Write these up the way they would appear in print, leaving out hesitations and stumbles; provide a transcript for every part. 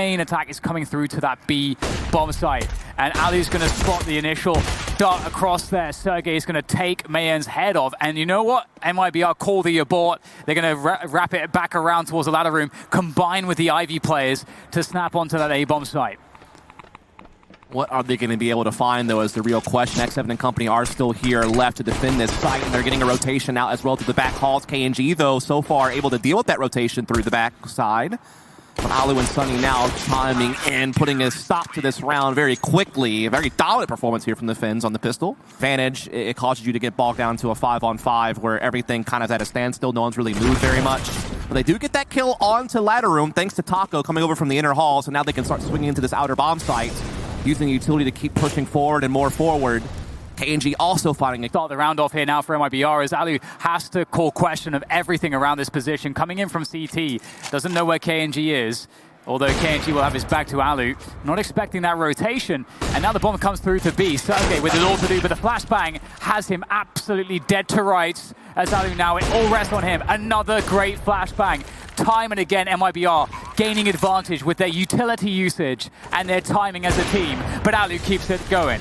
Main attack is coming through to that B bomb site, and Ali's going to spot the initial dart across there. Sergey is going to take Mayern's head off, and you know what? MIBR call the abort. They're going to wrap it back around towards the ladder room, combine with the Ivy players to snap onto that A bomb site. What are they going to be able to find, though, is the real question. X7 and company are still here left to defend this site, and they're getting a rotation out as well to the back halls. KNG, though, so far able to deal with that rotation through the back side. But Alu and Sunny now chiming in, putting a stop to this round very quickly. A very dominant performance here from the Finns on the pistol. Advantage, it causes you to get bogged down to a 5-on-5 where everything kind of at a standstill. No one's really moved very much. But they do get that kill onto ladder room thanks to Taco coming over from the inner hall. So now they can start swinging into this outer bomb site, using the utility to keep pushing forward and more forward. KNG also finding a... Start the round off here now for MIBR as Alu has to call question of everything around this position. Coming in from CT, doesn't know where KNG is, although KNG will have his back to Alu. Not expecting that rotation, and now the bomb comes through to B. Sergey with it all to do, but the flashbang has him absolutely dead to rights as Alu now, it all rests on him. Another great flashbang. Time and again, MIBR gaining advantage with their utility usage and their timing as a team, but Alu keeps it going.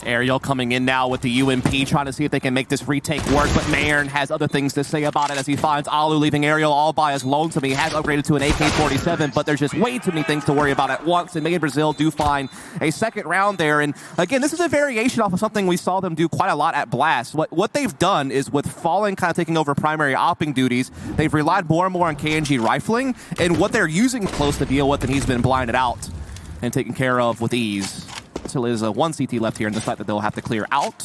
Ariel coming in now with the UMP, trying to see if they can make this retake work, but Mayern has other things to say about it as he finds Alu leaving Ariel all by his lonesome. He has upgraded to an AK-47, but there's just way too many things to worry about at once, and Made in Brazil do find a second round there. And again, this is a variation off of something we saw them do quite a lot at Blast. What they've done is, with Fallen kind of taking over primary opping duties, they've relied more and more on KNG rifling, and what they're using close to deal with, and he's been blinded out and taken care of with ease. Still is a 1 CT left here in the site that they'll have to clear out.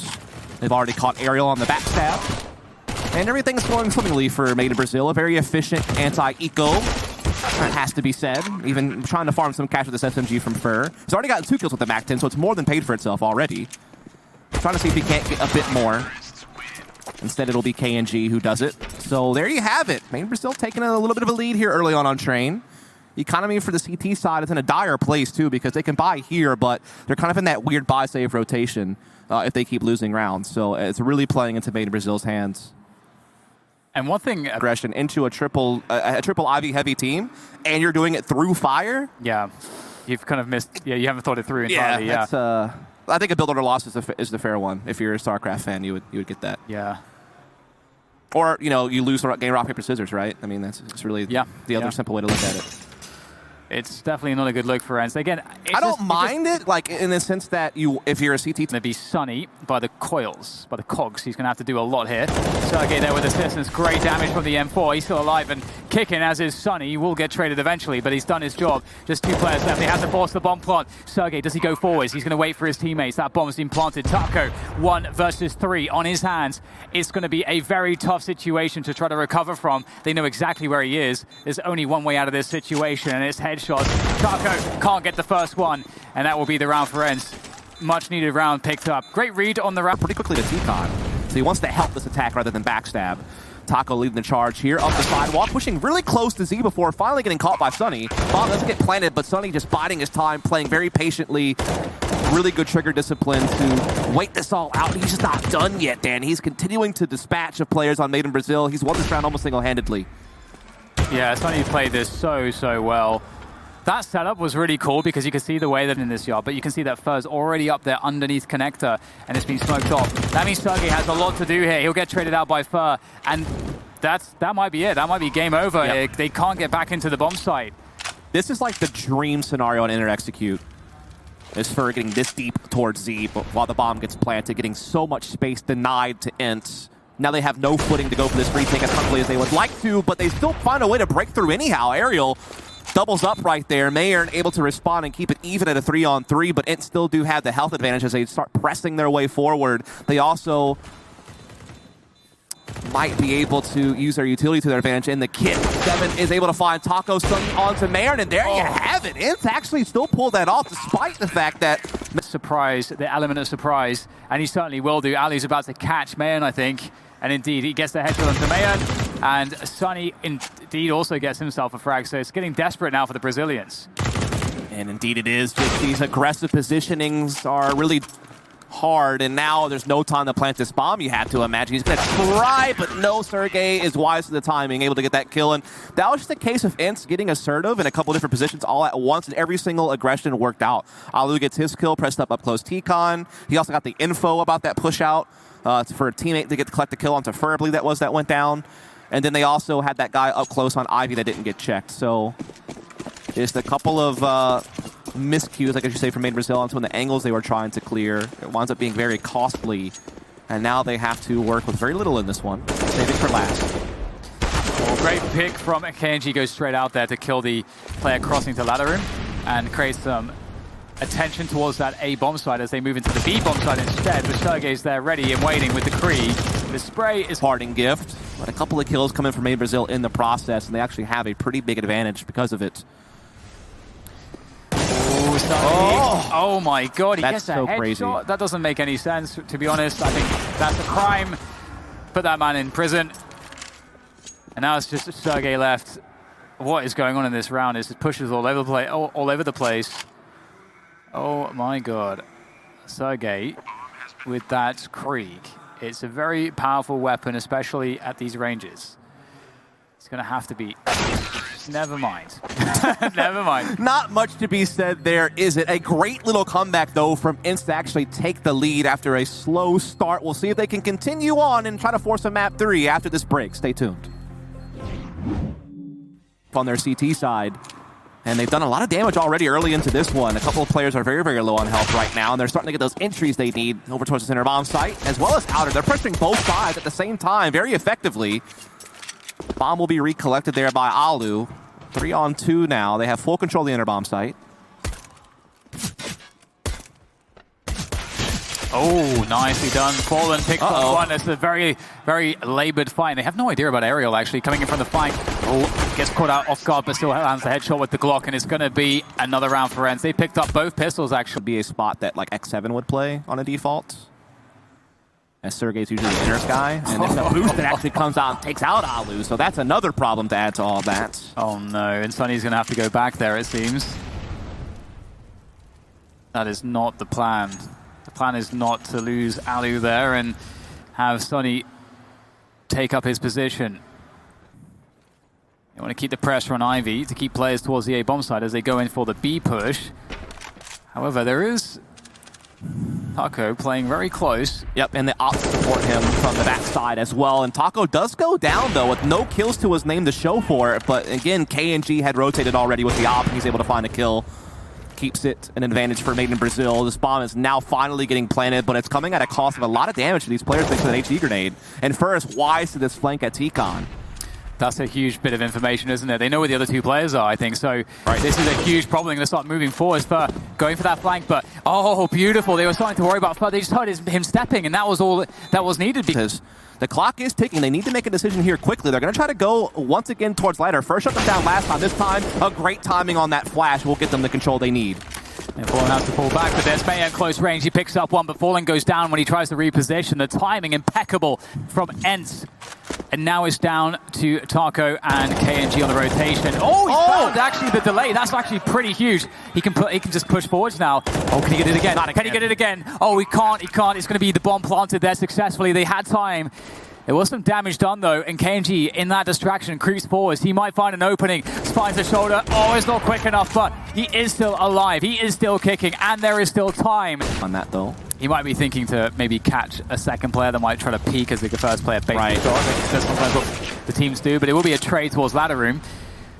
They've already caught Ariel on the backstab. And everything's going swimmingly for Made in Brazil. A very efficient anti-eco, that has to be said. Even trying to farm some cash with this SMG from Fur. He's already gotten 2 kills with the MAC-10, so it's more than paid for itself already. Trying to see if he can't get a bit more. Instead, it'll be KNG who does it. So there you have it. Made in Brazil taking a little bit of a lead here early on Train. Economy for the CT side is in a dire place, too, because they can buy here, but they're kind of in that weird buy-save rotation if they keep losing rounds. So it's really playing into Made in Brazil's hands. And one thing... Aggression into a triple Ivy-heavy team, and you're doing it through fire? Yeah. You've kind of missed... Yeah, you haven't thought it through entirely. Yeah, that's, I think a build order loss is the fair one. If you're a StarCraft fan, you would get that. Yeah. Or, you know, you lose game rock, paper, scissors, right? I mean, it's really the other simple way to look at it. It's definitely not a good look for ENCE. Again, I don't mind it, like, in the sense that if you're a CT... It's going to be Sunny by the coils, by the cogs. He's going to have to do a lot here. Sergey there with assistance. Great damage from the M4. He's still alive and kicking, as is Sunny. He will get traded eventually, but he's done his job. Just 2 players left. They have to force the bomb plant. Sergey, does he go forwards? He's going to wait for his teammates. That bomb's been planted. Taco, 1 versus 3 on his hands. It's going to be a very tough situation to try to recover from. They know exactly where he is. There's only one way out of this situation, and it's headshots. Taco can't get the first one, and that will be the round for ENCE. Much needed round picked up. Great read on the round. Pretty quickly to T-Con. So he wants to help this attack rather than backstab. Taco leading the charge here up the sidewalk, pushing really close to Z before finally getting caught by Sunny. Bomb doesn't get planted, but Sunny just biding his time, playing very patiently. Really good trigger discipline to wait this all out. He's just not done yet, Dan. He's continuing to dispatch of players on Made in Brazil. He's won this round almost single-handedly. Yeah, Sunny played this so well. That setup was really cool because you can see the way that in this yard, but you can see that Fur's already up there underneath connector and it's been smoked off. That means Sergey has a lot to do here. He'll get traded out by Fur, and that might be it. That might be game over. Yep. They can't get back into the bomb site. This is like the dream scenario on Inner Execute. Is Fur getting this deep towards Z, but while the bomb gets planted, getting so much space denied to ENCE. Now they have no footing to go for this retake as quickly as they would like to, but they still find a way to break through anyhow. Ariel doubles up right there. Mayern able to respond and keep it even at a 3-on-3, but ENCE still do have the health advantage as they start pressing their way forward. They also might be able to use their utility to their advantage, and the kit 7 is able to find Taco Sunny onto Mayern, and there you have it. ENCE actually still pulled that off despite the fact that... Surprise, the element of surprise, and he certainly will do. Ali's about to catch Mayern, I think. And indeed, he gets the headshot onto Mayern, and Sunny indeed also gets himself a frag, so it's getting desperate now for the Brazilians. And indeed it is. Just these aggressive positionings are really hard, and now there's no time to plant this bomb, you have to imagine. He's going to try, but no, Sergey is wise to the timing, able to get that kill. And that was just a case of ENCE getting assertive in a couple different positions all at once, and every single aggression worked out. Alu gets his kill, pressed up close T-Con. He also got the info about that push out for a teammate to get to collect the kill onto Fur, I believe that went down. And then they also had that guy up close on Ivy that didn't get checked. So just a couple of miscues, I guess you say, from Made in Brazil on some of the angles they were trying to clear. It winds up being very costly. And now they have to work with very little in this one. Save it for last. Well, great pick from KNG. Goes straight out there to kill the player crossing to ladder room and create some attention towards that A bomb side as they move into the B bomb side instead. But Sergey's there ready and waiting with the Krieg. The spray is parting gift, but a couple of kills coming from Made in Brazil in the process, and they actually have a pretty big advantage because of it. Oh my god, he that's gets a so headshot. crazy. That doesn't make any sense, to be honest. I think that's a crime. Put that man in prison. And now it's just Sergey left. What is going on in this round is it pushes all over the place. Oh my god. Sergey with that Krieg. It's a very powerful weapon, especially at these ranges. It's going to have to be... Never mind. Never mind. Not much to be said there, is it? A great little comeback, though, from ENCE to actually take the lead after a slow start. We'll see if they can continue on and try to force a map 3 after this break. Stay tuned. On their CT side, and they've done a lot of damage already early into this one. A couple of players are very, very low on health right now, and they're starting to get those entries they need over towards the center bomb site, as well as outer. They're pressuring both sides at the same time very effectively. Bomb will be recollected there by Alu. 3-on-2 now. They have full control of the inner bomb site. Oh, nicely done. Fallen picks up one. It's a very, very labored fight. They have no idea about Aerial, actually, coming in from the flank. Oh, gets caught out off guard, but still lands the headshot with the Glock, and it's going to be another round for ENCE. They picked up both pistols, actually. Be a spot that, like, X7 would play on a default. As Sergey's usually the inner guy, and there's a boost that actually comes out and takes out Alu, so that's another problem to add to all that. Oh no, and Sunny's going to have to go back there, it seems. That is not the plan. The plan is not to lose Alu there and have Sunny take up his position. You want to keep the pressure on Ivy to keep players towards the A bomb side as they go in for the B push. However, there is Taco playing very close. Yep, and the ops support him from the backside as well. And Taco does go down, though, with no kills to his name to show for it. But again, KNG had rotated already with the op, and he's able to find a kill. Keeps it an advantage for Made in Brazil. This bomb is now finally getting planted, but it's coming at a cost of a lot of damage to these players thanks to that HE grenade. And first, wise to this flank at T-Con. That's a huge bit of information, isn't it? They know where the other two players are, I think. So this is a huge problem. They're going to start moving forward for going for that flank. But, oh, beautiful. They were starting to worry about Fur. They just heard him stepping, and that was all that was needed. Because the clock is ticking. They need to make a decision here quickly. They're going to try to go once again towards ladder. First shut them down last time. This time, a great timing on that flash will get them the control they need. And Fallen has to pull back, but there's May at close range. He picks up one, but Fallen goes down when he tries to reposition. The timing impeccable from ENCE. And now it's down to Taco and KNG on the rotation. Oh, he found actually the delay. That's actually pretty huge. He can just push forwards now. Oh, can he get it again? Can he get it again? Oh, he can't. It's going to be the bomb planted there successfully. They had time. There was some damage done, though, and KNG, in that distraction, creeps forwards. He might find an opening, finds the shoulder. Oh, it's not quick enough, but he is still alive. He is still kicking, and there is still time. On that, though. He might be thinking to maybe catch a second player that might try to peek as the first player bait the shot. That's sometimes what the teams do, but it will be a trade towards ladder room.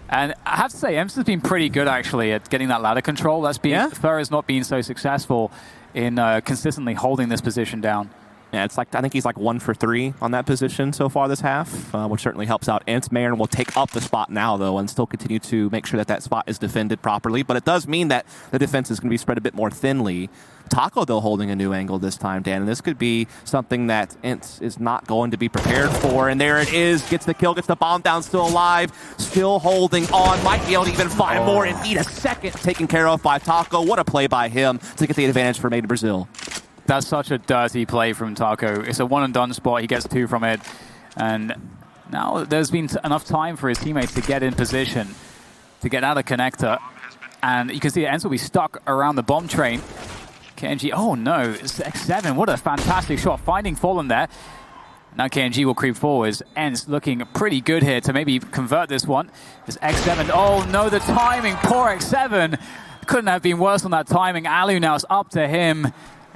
And I have to say, ENCE has been pretty good, actually, at getting that ladder control. Fur has not been so successful in consistently holding this position down. Yeah, it's like I think he's like 1 for 3 on that position so far this half, which certainly helps out ENCE. Mayern will take up the spot now, though, and still continue to make sure that that spot is defended properly. But it does mean that the defense is going to be spread a bit more thinly. Taco, though, holding a new angle this time, Dan, and this could be something that ENCE is not going to be prepared for. And there it is, gets the kill, gets the bomb down, still alive, still holding on, might be able to even find more and need a second taken care of by Taco. What a play by him to get the advantage for Made in Brazil. That's such a dirty play from Taco. It's a one-and-done spot. He gets 2 from it. And now there's been enough time for his teammates to get in position, to get out of connector. And you can see ENCE will be stuck around the bomb train. KNG, oh no, it's X7, what a fantastic shot, finding Fallen there. Now KNG will creep forwards. ENCE looking pretty good here to maybe convert this one. It's X7, oh no, the timing, poor X7. Couldn't have been worse on that timing. Alu now is up to him.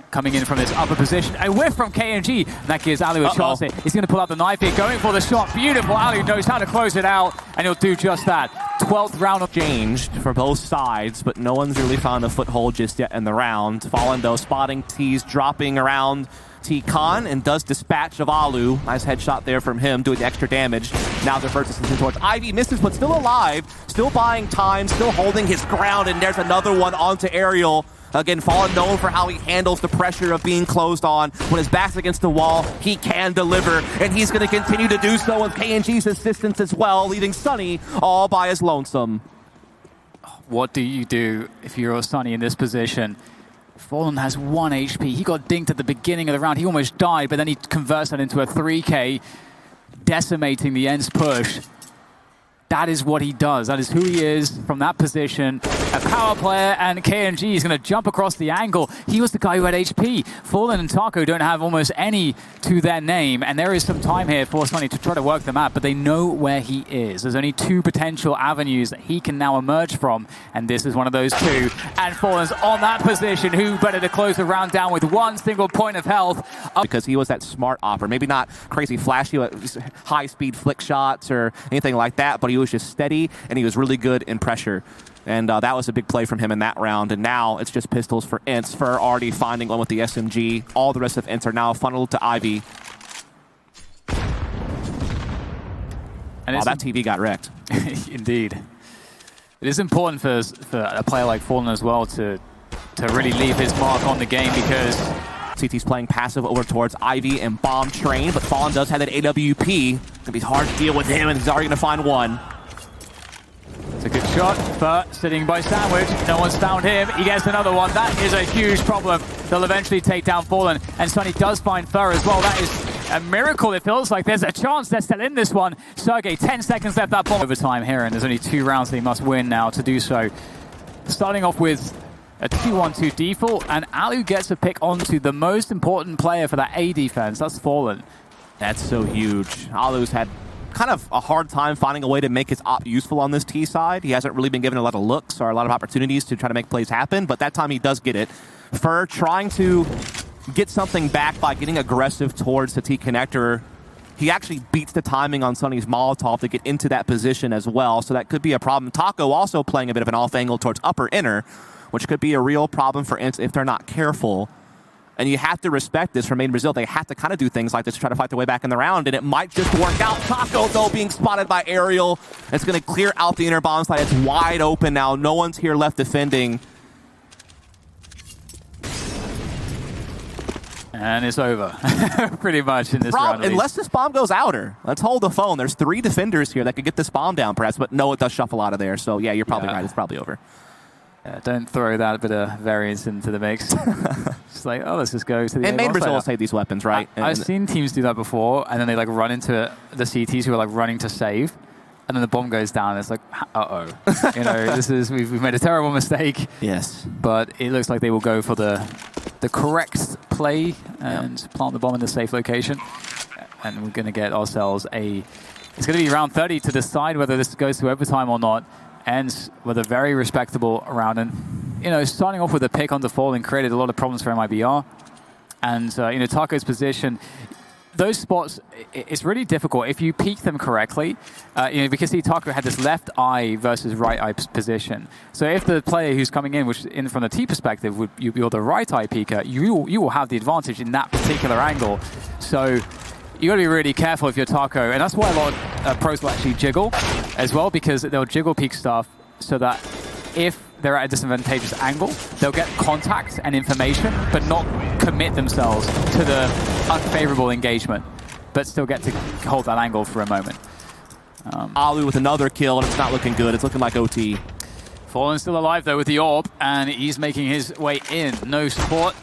Coming in from this upper position. A whiff from KNG. That gives Alu a chance here. He's going to pull out the knife here, going for the shot. Beautiful. Alu knows how to close it out, and he'll do just that. 12th round. Changed for both sides, but no one's really found a foothold just yet in the round. Fallen, though, spotting T's dropping around T-Con and does dispatch of Alu. Nice headshot there from him, doing the extra damage. Now the first assistant towards Ivy. Misses, but still alive. Still buying time, still holding his ground, and there's another one onto Aerial. Again, Fallen known for how he handles the pressure of being closed on. When his back's against the wall, he can deliver, and he's going to continue to do so with KNG's assistance as well, leaving Sunny all by his lonesome. What do you do if you're Sunny in this position? Fallen has 1 HP. He got dinked at the beginning of the round. He almost died, but then he converts that into a 3K, decimating the ENCE push. That is what he does. That is who he is from that position. A power player, and KNG is going to jump across the angle. He was the guy who had HP. Fallen and Taco don't have almost any to their name, and there is some time here for Sunny to try to work them out, but they know where he is. There's only 2 potential avenues that he can now emerge from, and this is one of those 2. And Fallen's on that position. Who better to close the round down with 1 single point of health? Because he was that smart opper. Maybe not crazy flashy, high-speed flick shots or anything like that, but he was just steady, and he was really good in pressure. And that was a big play from him in that round. And now it's just pistols for ENCE. For already finding one with the SMG. All the rest of ENCE are now funneled to Ivy. And that TV got wrecked. Indeed. It is important for a player like Fallen as well to really leave his mark on the game, because CT's playing passive over towards Ivy and Bomb Train, but Fallen does have that AWP. It's going to be hard to deal with him, and he's already going to find one. It's a good shot, but sitting by Sandwich. No one's found him. He gets another one. That is a huge problem. They'll eventually take down Fallen, and Sunny does find Fur as well. That is a miracle. It feels like there's a chance they're still in this one. Sergey, 10 seconds left. That bomb overtime here, and there's only 2 rounds they must win now to do so. Starting off with a 2-1-2 default, and Alu gets a pick onto the most important player for that A defense. That's Fallen. That's so huge. Alu's had kind of a hard time finding a way to make his op useful on this T side. He hasn't really been given a lot of looks or a lot of opportunities to try to make plays happen, but that time he does get it. Fur trying to get something back by getting aggressive towards the T connector. He actually beats the timing on Sunny's Molotov to get into that position as well, so that could be a problem. Taco also playing a bit of an off angle towards upper inner, which could be a real problem for ENCE if they're not careful. And you have to respect this from Made in Brazil. They have to kind of do things like this to try to fight their way back in the round, and it might just work out. Taco, though, being spotted by Aerial. It's going to clear out the inner bomb side. It's wide open now. No one's here left defending. And it's over, pretty much, in this round. Unless this bomb goes outer. Let's hold the phone. There's 3 defenders here that could get this bomb down, perhaps, but no, it does shuffle out of there. So, yeah, you're probably right. It's probably over. Yeah, don't throw that bit of variance into the mix. Just like, oh, let's just go to the... And Made in Brazil will save these weapons, right? I've seen teams do that before, and then they like run into the CTs who are like running to save, and then the bomb goes down, and it's like, uh-oh. You know, we've made a terrible mistake. Yes. But it looks like they will go for the correct play and plant the bomb in the safe location. And we're going to get ourselves it's going to be round 30 to decide whether this goes to overtime or not. Ends with a very respectable round, and you know, starting off with a pick on the Fallen created a lot of problems for MIBR. And you know, Taco's position, those spots, it's really difficult if you peek them correctly. You know, because Taco had this left eye versus right eye position. So if the player who's coming in, which in from the T perspective, you're the right eye peeker, you will have the advantage in that particular angle. So you got to be really careful if you're Taco, and that's why a lot of pros will actually jiggle as well, because they'll jiggle peek stuff so that if they're at a disadvantageous angle, they'll get contact and information, but not commit themselves to the unfavorable engagement, but still get to hold that angle for a moment. Alu with another kill, and it's not looking good. It's looking like OT. Fallen still alive, though, with the orb, and he's making his way in. No support.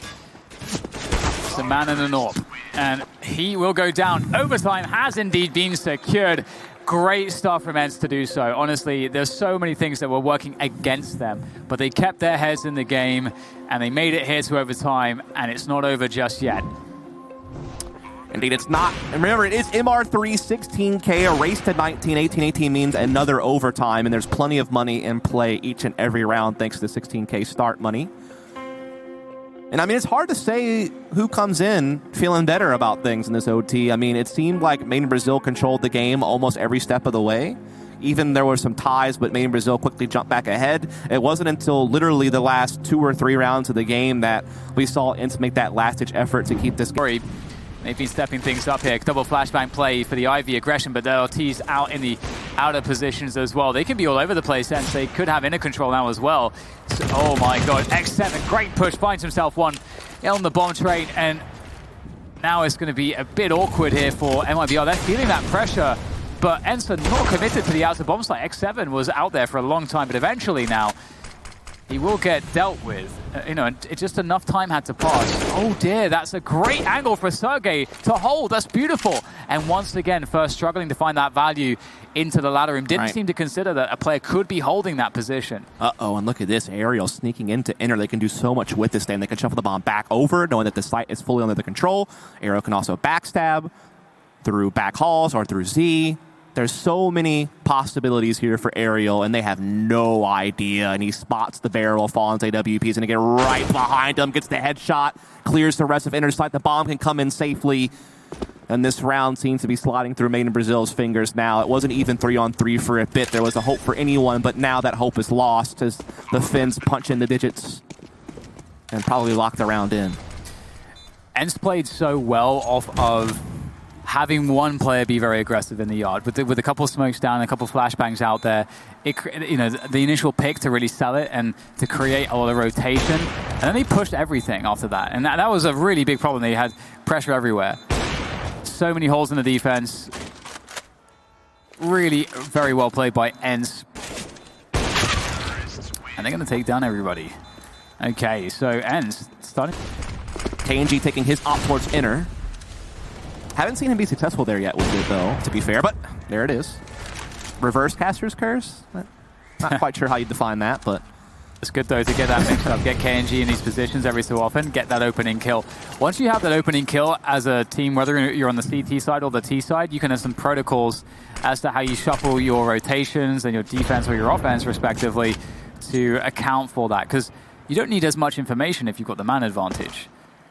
It's a man and an orb. And he will go down. Overtime has indeed been secured. Great stuff from ENCE to do so. Honestly, there's so many things that were working against them, but they kept their heads in the game, and they made it here to overtime, and it's not over just yet. Indeed, it's not. And remember, it is MR3, 16K, a race to 19, 18 means another overtime, and there's plenty of money in play each and every round thanks to the 16K start money. And I mean, it's hard to say who comes in feeling better about things in this OT. I mean, it seemed like Made in Brazil controlled the game almost every step of the way. Even there were some ties, but Made in Brazil quickly jumped back ahead. It wasn't until literally the last 2 or 3 rounds of the game that we saw ENCE make that last-ditch effort to keep this game. They've been stepping things up here. Double flashbang play for the Ivy aggression, but the LT's out in the outer positions as well. They can be all over the place, and they could have inner control now as well. So, oh my god, X7, great push, finds himself one on the bomb train, and now it's going to be a bit awkward here for MIBR. They're feeling that pressure, but ENCE are not committed to the outer bomb site. X7 was out there for a long time, but eventually now he will get dealt with. It's just enough time had to pass. Oh dear, that's a great angle for Sergey to hold. That's beautiful. And once again, first struggling to find that value into the ladder room. Didn't seem to consider that a player could be holding that position. Uh-oh, and look at this. Aerial sneaking into inner. They can do so much with this thing. They can shuffle the bomb back over, knowing that the site is fully under the control. Aerial can also backstab through back halls or through Z. There's so many possibilities here for Aerial, and they have no idea. And he spots the barrel, falls AWP. He's going to get right behind him, gets the headshot, clears the rest of inner site. The bomb can come in safely. And this round seems to be sliding through Made in Brazil's fingers now. It wasn't even 3-on-3 for a bit. There was a hope for anyone, but now that hope is lost as the Finns punch in the digits and probably lock the round in. ENCE played so well off of having one player be very aggressive in the yard with a couple of smokes down, a couple of flashbangs out there. The initial pick to really sell it and to create a lot of rotation, and then they pushed everything after that, and that was a really big problem. They had pressure everywhere, so many holes in the defense. Really very well played by ENCE, and they're going to take down everybody. Okay, so ENCE starting. KNG taking his op towards inner. Haven't seen him be successful there yet with it, though, to be fair, but there it is. Reverse caster's curse? Not quite sure how you define that, but it's good, though, to get that mixed up, get KNG in these positions every so often, get that opening kill. Once you have that opening kill as a team, whether you're on the CT side or the T side, you can have some protocols as to how you shuffle your rotations and your defense or your offense, respectively, to account for that, because you don't need as much information if you've got the man advantage.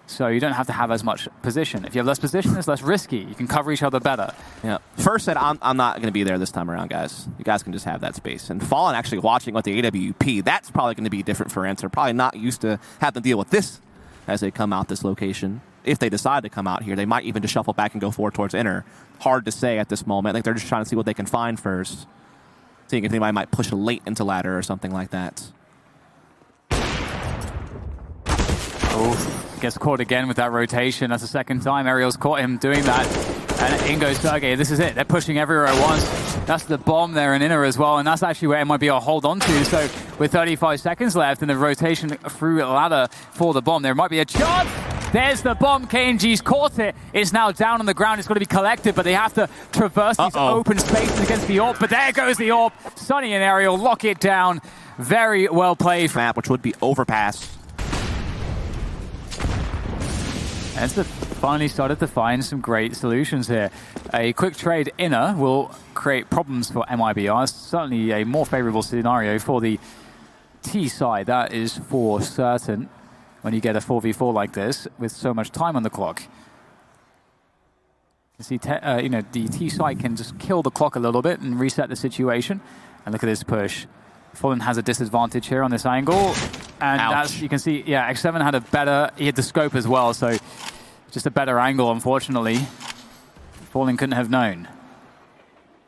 So you don't have to have as much position. If you have less position, it's less risky. You can cover each other better. Yeah. First said, I'm not going to be there this time around, guys. You guys can just have that space. And Fallen actually watching with the AWP, that's probably going to be different for ENCE. They're probably not used to having to deal with this as they come out this location. If they decide to come out here, they might even just shuffle back and go forward towards inner. Hard to say at this moment. I think they're just trying to see what they can find first. Seeing if anybody might push late into ladder or something like that. Oh. Gets caught again with that rotation. That's the second time Aerial's caught him doing that. And in goes Sergey. This is it. They're pushing everywhere at once. That's the bomb there in inner as well. And that's actually where MIBR hold on to. So with 35 seconds left and the rotation through a ladder for the bomb, there might be a chance. There's the bomb. KNG's caught it. It's now down on the ground. It's got to be collected, but they have to traverse these open spaces against the AWP. But there goes the AWP. Sunny and Aerial lock it down. Very well played. Map, which would be overpass. ENCE finally started to find some great solutions here. A quick trade inner will create problems for MIBR. Certainly a more favorable scenario for the T side. That is for certain when you get a 4v4 like this with so much time on the clock. You see, the T side can just kill the clock a little bit and reset the situation. And look at this push. Fallen has a disadvantage here on this angle. And as you can see, yeah, X7 had he had the scope as well, so just a better angle, unfortunately. Fallen couldn't have known.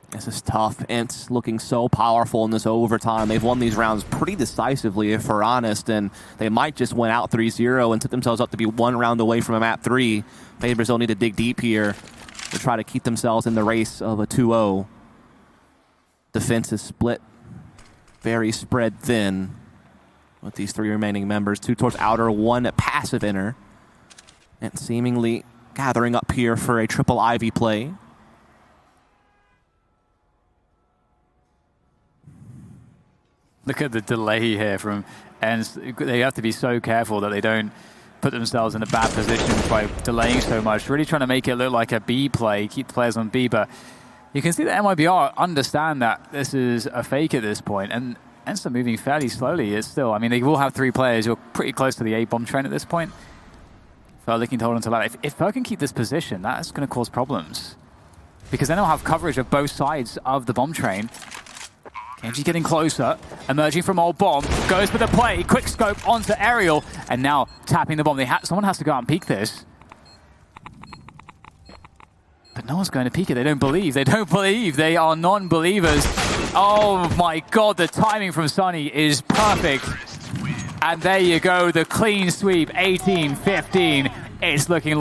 This is tough. ENCE looking so powerful in this overtime. They've won these rounds pretty decisively, if we're honest, and they might just win out 3-0 and set themselves up to be one round away from a map 3. Made in Brazil need to dig deep here to try to keep themselves in the race of a 2-0. Defense is split very spread thin with these 3 remaining members. 2 towards outer, 1 at passive inner. And seemingly gathering up here for a triple Ivy play. Look at the delay here from ENCE. They have to be so careful that they don't put themselves in a bad position by delaying so much. Really trying to make it look like a B play, keep the players on B, but you can see that MIBR understand that this is a fake at this point, and ENCE are moving fairly slowly. It's still, I mean, they will have 3 players. You're pretty close to the A bomb train at this point. Fer looking to hold on to that. If Fer can keep this position, that's going to cause problems, because then they'll have coverage of both sides of the bomb train. Kenji getting closer, emerging from old bomb, goes for the play, quick scope onto Aerial, and now tapping the bomb. Someone has to go out and peek this. But no one's going to peek it. They don't believe. They don't believe. They are non-believers. Oh my god, the timing from Sunny is perfect. And there you go, the clean sweep, 18-15. It's looking